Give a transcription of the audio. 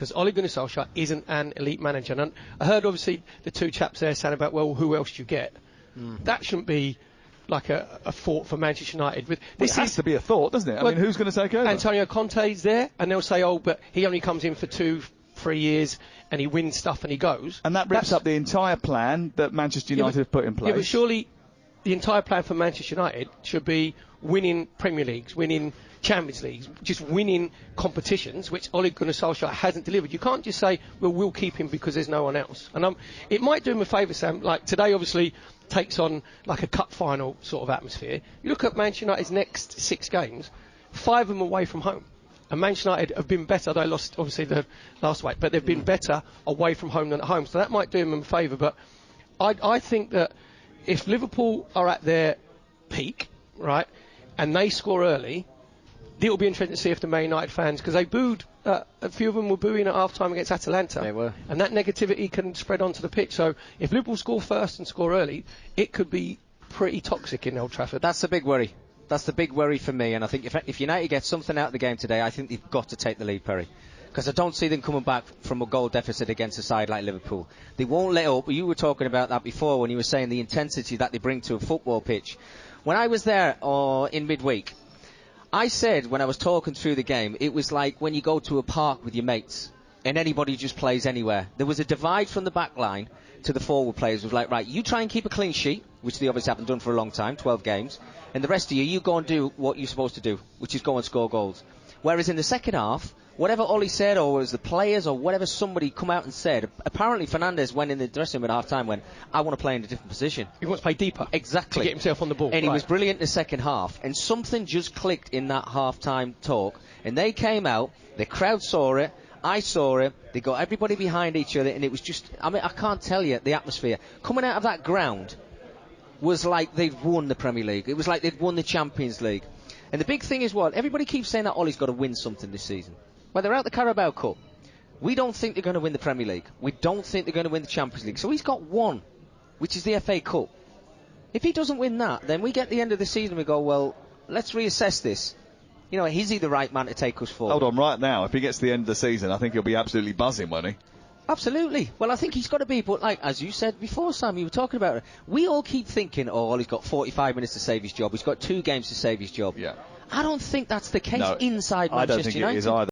because Ole Gunnar Solskjaer isn't an elite manager. And I heard, obviously, the two chaps there saying about, well, who else do you get? That shouldn't be like a thought for Manchester United. This has to be a thought, doesn't it? I mean, who's going to take over? Antonio Conte's there, and they'll say, oh, but he only comes in for 2-3 years, and he wins stuff and he goes. And that rips up the entire plan that Manchester United have put in place. Yeah, but surely the entire plan for Manchester United should be winning Premier Leagues, winning Champions Leagues, just winning competitions, which Ole Gunnar Solskjaer hasn't delivered. You can't just say, well, we'll keep him because there's no one else. And it might do him a favour, Sam. Like, today, obviously, takes on like a cup final sort of atmosphere. You look at Manchester United's next 6 games, 5 of them away from home. And Manchester United have been better. They lost, obviously, the last week, but they've been better away from home than at home. So that might do them a favour. But I think that if Liverpool are at their peak, right, and they score early, it'll be interesting to see if the Man United fans, because they booed, a few of them were booing at half-time against Atalanta. They were. And that negativity can spread onto the pitch. So if Liverpool score first and score early, it could be pretty toxic in Old Trafford. That's the big worry. That's the big worry for me. And I think if United get something out of the game today, I think they've got to take the lead, Perry. Because I don't see them coming back from a goal deficit against a side like Liverpool. They won't let up. You were talking about that before when you were saying the intensity that they bring to a football pitch. When I was there in midweek, I said when I was talking through the game, it was like when you go to a park with your mates and anybody just plays anywhere. There was a divide from the back line to the forward players. It was like, right, you try and keep a clean sheet, which they obviously haven't done for a long time, 12 games, and the rest of you go and do what you're supposed to do, which is go and score goals. Whereas in the second half, whatever Ole said, or was the players, or whatever somebody come out and said, apparently Fernandes went in the dressing room at half-time went, I want to play in a different position. He wants to play deeper. Exactly. To get himself on the ball. And he was brilliant in the second half. And something just clicked in that half-time talk. And they came out, the crowd saw it, I saw it, they got everybody behind each other, and it was just, I mean, I can't tell you the atmosphere. Coming out of that ground was like they'd won the Premier League. It was like they'd won the Champions League. And the big thing is what? Everybody keeps saying that Ole's got to win something this season. Well, they're out the Carabao Cup. We don't think they're going to win the Premier League. We don't think they're going to win the Champions League. So he's got one, which is the FA Cup. If he doesn't win that, then we get the end of the season and we go, well, let's reassess this. You know, is he the right man to take us forward? Hold on, right now, if he gets to the end of the season, I think he'll be absolutely buzzing, won't he? Absolutely. Well, I think he's got to be, but like, as you said before, Sam, you were talking about it. We all keep thinking, oh, well, he's got 45 minutes to save his job. He's got 2 games to save his job. Yeah. I don't think that's the case inside Manchester United. I don't think it is either.